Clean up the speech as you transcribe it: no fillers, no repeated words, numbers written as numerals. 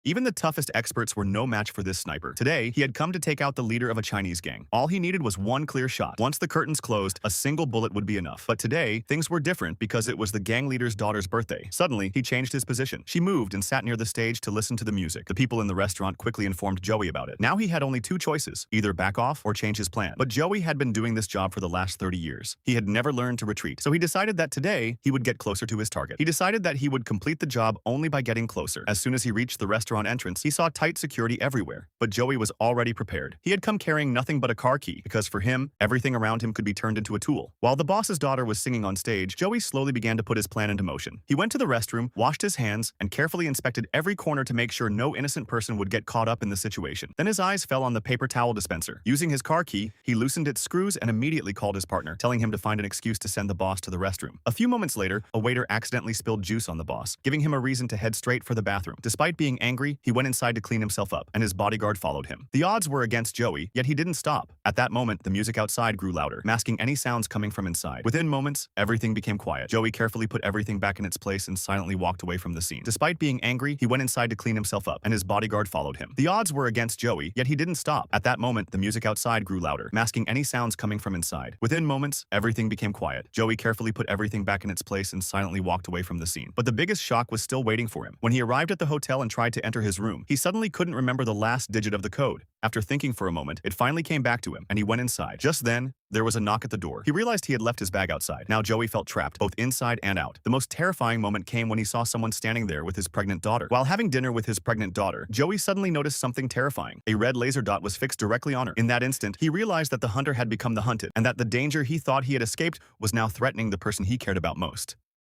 Even the toughest experts were no match for this sniper. Today, he had come to take out the leader of a Chinese gang. All he needed was one clear shot. Once the curtains closed, a single bullet would be enough. But today, things were different because it was the gang leader's daughter's birthday. Suddenly, he changed his position. She moved and sat near the stage to listen to the music. The people in the restaurant quickly informed Joey about it. Now he had only two choices, either back off or change his plan. But Joey had been doing this job for the last 30 years. He had never learned to retreat. So he decided that today, he would get closer to his target. He decided that he would complete the job only by getting closer. As soon as he reached the restaurant entrance, he saw tight security everywhere, but Joey was already prepared. He had come carrying nothing but a car key, because for him, everything around him could be turned into a tool. While the boss's daughter was singing on stage, Joey slowly began to put his plan into motion. He went to the restroom, washed his hands, and carefully inspected every corner to make sure no innocent person would get caught up in the situation. Then his eyes fell on the paper towel dispenser. Using his car key, he loosened its screws and immediately called his partner, telling him to find an excuse to send the boss to the restroom. A few moments later, a waiter accidentally spilled juice on the boss, giving him a reason to head straight for the bathroom. Despite being angry, he went inside to clean himself up, and his bodyguard followed him. The odds were against Joey, yet he didn't stop. At that moment, the music outside grew louder, masking any sounds coming from inside. Within moments, everything became quiet. Joey carefully put everything back in its place and silently walked away from the scene. Despite being angry, he went inside to clean himself up, and his bodyguard followed him. The odds were against Joey, yet he didn't stop. At that moment, the music outside grew louder, masking any sounds coming from inside. Within moments, everything became quiet. Joey carefully put everything back in its place and silently walked away from the scene. But the biggest shock was still waiting for him. When he arrived at the hotel and tried to enter his room, he suddenly couldn't remember the last digit of the code. After thinking for a moment, it finally came back to him, and he went inside. Just then, there was a knock at the door. He realized he had left his bag outside. Now Joey felt trapped, both inside and out. The most terrifying moment came when he saw someone standing there with his pregnant daughter. While having dinner with his pregnant daughter, Joey suddenly noticed something terrifying. A red laser dot was fixed directly on her. In that instant, he realized that the hunter had become the hunted, and that the danger he thought he had escaped was now threatening the person he cared about most.